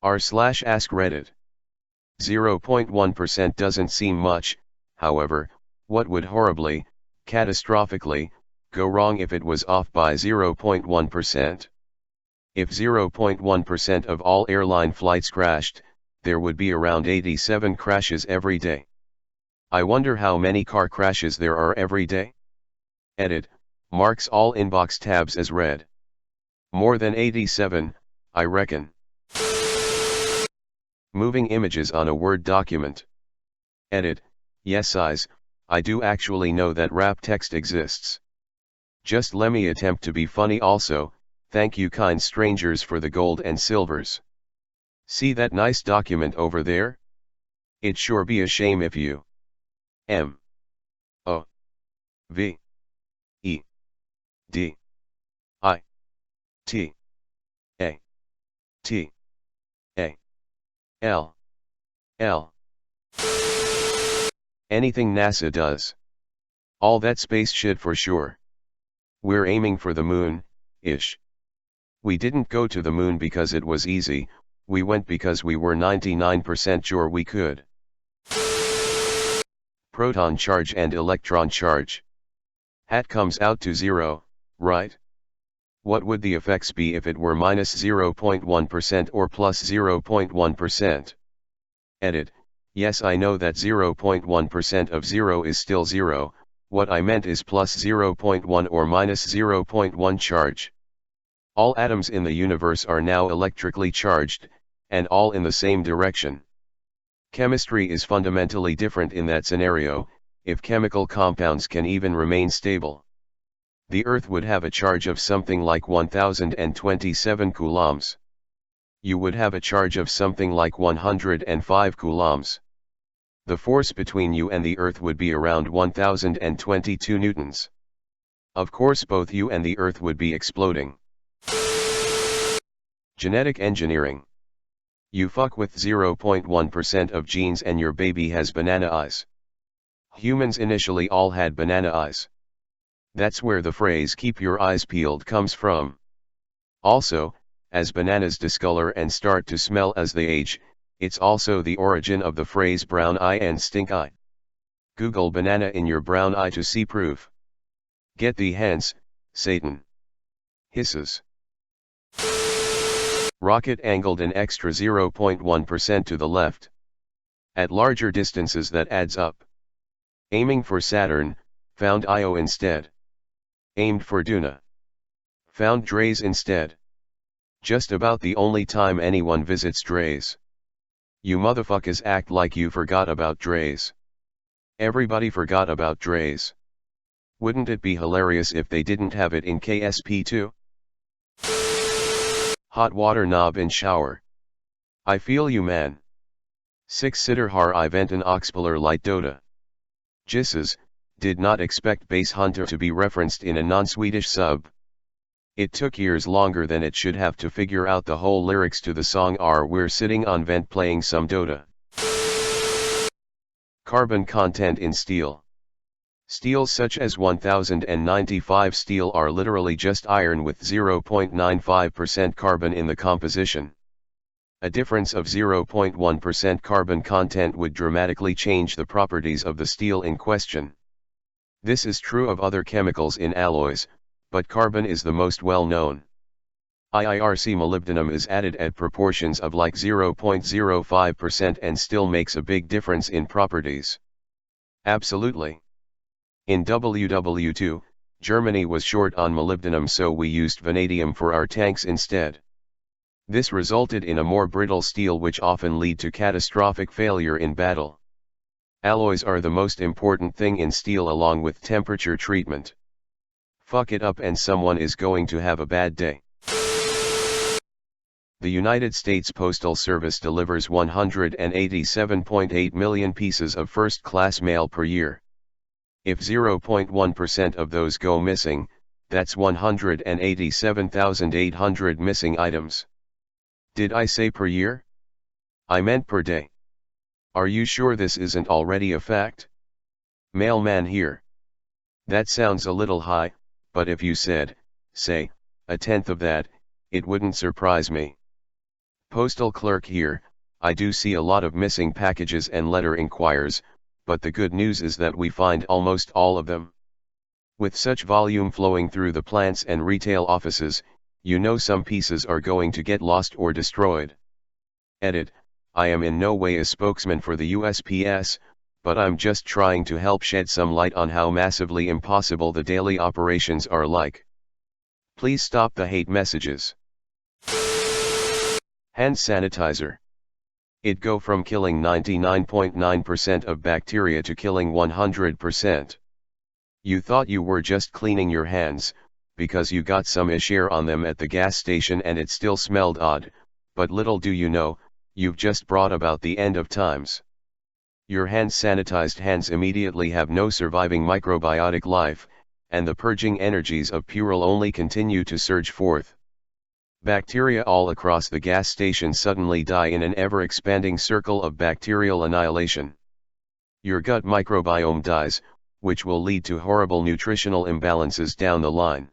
r/AskReddit. 0.1% doesn't seem much, however, what would horribly, catastrophically, go wrong if it was off by 0.1%? If 0.1% of all airline flights crashed, there would be around 87 crashes every day. I wonder how many car crashes there are every day? Edit, marks all inbox tabs as read. More than 87, I reckon. Moving images on a Word document. Edit, yes I do actually know that wrap text exists. Just let me attempt to be funny also, thank you kind strangers for the gold and silvers. See that nice document over there? It'd sure be a shame if you M O V E D I T A T A L L anything NASA does. All that space shit for sure. We're aiming for the moon-ish. We didn't go to the moon because it was easy, we went because we were 99% sure we could. Proton charge and electron charge. Hat comes out to 0, right? What would the effects be if it were minus 0.1% or plus 0.1%? Edit, yes I know that 0.1% of 0 is still 0, what I meant is plus 0.1 or minus 0.1 charge. All atoms in the universe are now electrically charged, and all in the same direction. Chemistry is fundamentally different in that scenario, if chemical compounds can even remain stable. The Earth would have a charge of something like 1027 coulombs. You would have a charge of something like 105 coulombs. The force between you and the Earth would be around 1022 newtons. Of course both you and the Earth would be exploding. Genetic engineering. You fuck with 0.1% of genes and your baby has banana eyes. Humans initially all had banana eyes. That's where the phrase keep your eyes peeled comes from. Also, as bananas discolor and start to smell as they age, it's also the origin of the phrase brown eye and stink eye. Google banana in your brown eye to see proof. Get thee hence, Satan. Hisses. Rocket angled an extra 0.1% to the left. At larger distances that adds up. Aiming for Saturn, found Io instead. Aimed for Duna. Found Drays instead. Just about the only time anyone visits Drays. You motherfuckers act like you forgot about Drays. Everybody forgot about Drays. Wouldn't it be hilarious if they didn't have it in KSP too? Hot water knob in shower. I feel you man. 6 sitter har I vent an oxpeller light dota. Jisses, did not expect Base Hunter to be referenced in a non-Swedish sub. It took years longer than it should have to figure out the whole lyrics to the song We're sitting on vent playing some Dota. Carbon content in steel. Steels such as 1095 steel are literally just iron with 0.95% carbon in the composition. A difference of 0.1% carbon content would dramatically change the properties of the steel in question. This is true of other chemicals in alloys, but carbon is the most well known. IIRC molybdenum is added at proportions of like 0.05% and still makes a big difference in properties. Absolutely. In WW2, Germany was short on molybdenum, so we used vanadium for our tanks instead. This resulted in a more brittle steel which often lead to catastrophic failure in battle. Alloys are the most important thing in steel along with temperature treatment. Fuck it up and someone is going to have a bad day. The United States Postal Service delivers 187.8 million pieces of first-class mail per year. If 0.1% of those go missing, that's 187,800 missing items. Did I say per year? I meant per day. Are you sure this isn't already a fact? Mailman here. That sounds a little high, but if you said, say, a tenth of that, it wouldn't surprise me. Postal clerk here, I do see a lot of missing packages and letter inquiries, but the good news is that we find almost all of them. With such volume flowing through the plants and retail offices, you know some pieces are going to get lost or destroyed. Edit, I am in no way a spokesman for the USPS, but I'm just trying to help shed some light on how massively impossible the daily operations are like. Please stop the hate messages. Hand sanitizer. It go from killing 99.9% of bacteria to killing 100%. You thought you were just cleaning your hands, because you got some ish air on them at the gas station and it still smelled odd, but little do you know, you've just brought about the end of times. Your hand-sanitized hands immediately have no surviving microbiotic life, and the purging energies of Purell only continue to surge forth. Bacteria all across the gas station suddenly die in an ever-expanding circle of bacterial annihilation. Your gut microbiome dies, which will lead to horrible nutritional imbalances down the line.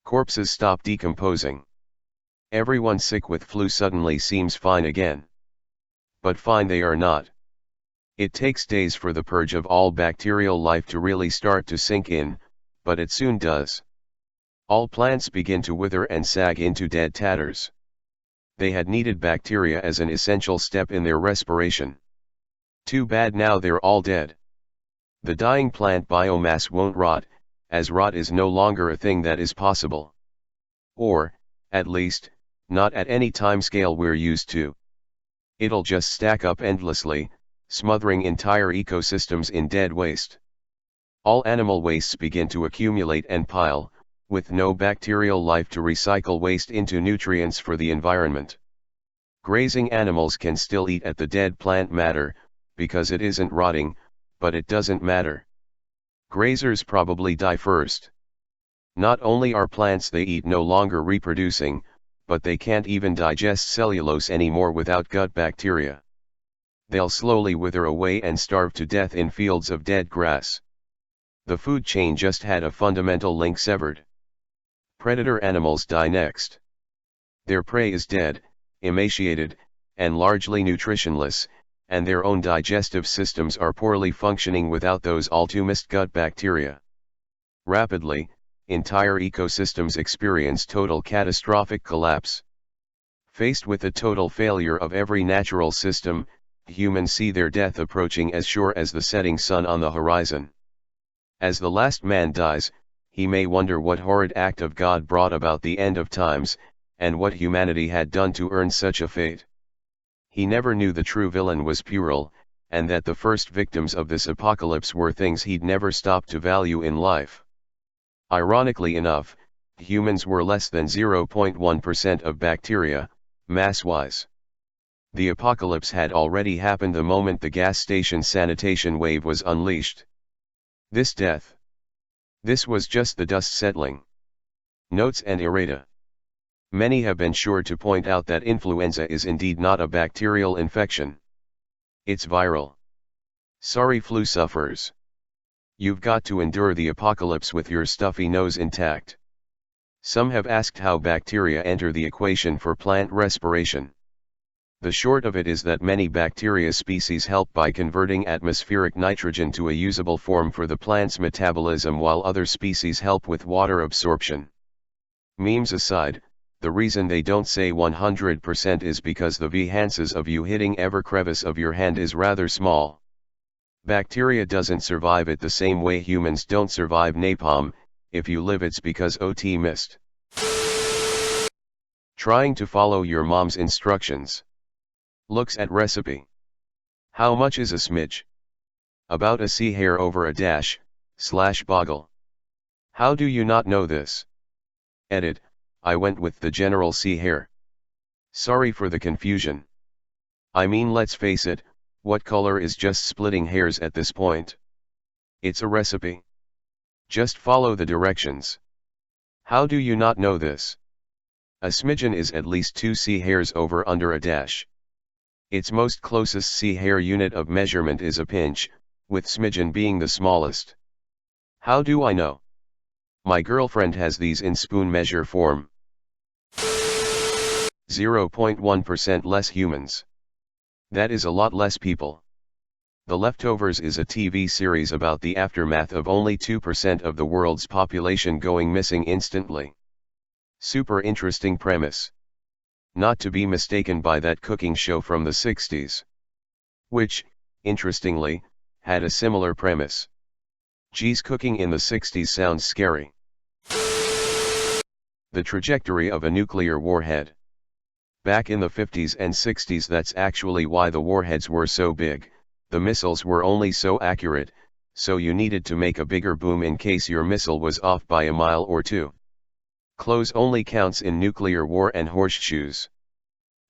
Corpses stop decomposing. Everyone sick with flu suddenly seems fine again. But fine they are not. It takes days for the purge of all bacterial life to really start to sink in, but it soon does. All plants begin to wither and sag into dead tatters. They had needed bacteria as an essential step in their respiration. Too bad now they're all dead. The dying plant biomass won't rot, as rot is no longer a thing that is possible. Or, at least, not at any time scale we're used to. It'll just stack up endlessly, smothering entire ecosystems in dead waste. All animal wastes begin to accumulate and pile, with no bacterial life to recycle waste into nutrients for the environment. Grazing animals can still eat at the dead plant matter, because it isn't rotting, but it doesn't matter. Grazers probably die first. Not only are plants they eat no longer reproducing, but they can't even digest cellulose anymore without gut bacteria. They'll slowly wither away and starve to death in fields of dead grass. The food chain just had a fundamental link severed. Predator animals die next. Their prey is dead, emaciated, and largely nutritionless, and their own digestive systems are poorly functioning without those all-too-missed gut bacteria. Rapidly, entire ecosystems experience total catastrophic collapse. Faced with the total failure of every natural system, humans see their death approaching as sure as the setting sun on the horizon. As the last man dies, he may wonder what horrid act of God brought about the end of times, and what humanity had done to earn such a fate. He never knew the true villain was Purell, and that the first victims of this apocalypse were things he'd never stopped to value in life. Ironically enough, humans were less than 0.1% of bacteria, mass-wise. The apocalypse had already happened the moment the gas station sanitation wave was unleashed. This was just the dust settling. Notes and errata. Many have been sure to point out that influenza is indeed not a bacterial infection. It's viral. Sorry flu sufferers. You've got to endure the apocalypse with your stuffy nose intact. Some have asked how bacteria enter the equation for plant respiration. The short of it is that many bacteria species help by converting atmospheric nitrogen to a usable form for the plant's metabolism, while other species help with water absorption. Memes aside, the reason they don't say 100% is because the chances of you hitting every crevice of your hand is rather small. Bacteria doesn't survive it the same way humans don't survive napalm. If you live, it's because OT missed. Trying to follow your mom's instructions. Looks at recipe. How much is a smidge? About a C hair over a dash, / boggle. How do you not know this? Edit, I went with the general C hair. Sorry for the confusion. I mean, let's face it, what color is just splitting hairs at this point? It's a recipe. Just follow the directions. How do you not know this? A smidgen is at least 2 C hairs over under a dash. Its most closest C hair unit of measurement is a pinch, with smidgen being the smallest. How do I know? My girlfriend has these in spoon measure form. 0.1% less humans. That is a lot less people. The Leftovers is a TV series about the aftermath of only 2% of the world's population going missing instantly. Super interesting premise. Not to be mistaken by that cooking show from the 60s. Which, interestingly, had a similar premise. Geez, cooking in the 60s sounds scary. The trajectory of a nuclear warhead. Back in the 50s and 60s, that's actually why the warheads were so big. The missiles were only so accurate, so you needed to make a bigger boom in case your missile was off by a mile or two. Close only counts in nuclear war and horseshoes.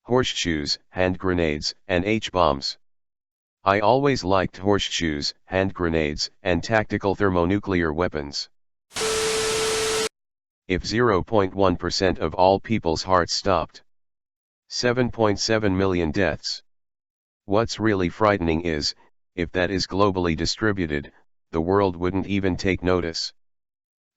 Horseshoes, hand grenades, and H-bombs. I always liked horseshoes, hand grenades, and tactical thermonuclear weapons. If 0.1% of all people's hearts stopped, 7.7 million deaths. What's really frightening is, if that is globally distributed, the world wouldn't even take notice.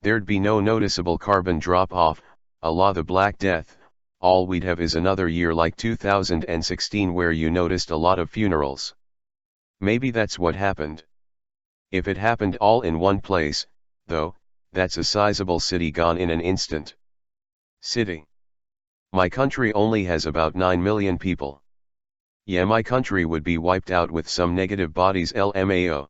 There'd be no noticeable carbon drop-off, a la the Black Death. All we'd have is another year like 2016 where you noticed a lot of funerals. Maybe that's what happened. If it happened all in one place, though, that's a sizable city gone in an instant. City. My country only has about 9 million people. Yeah, my country would be wiped out with some negative bodies LMAO.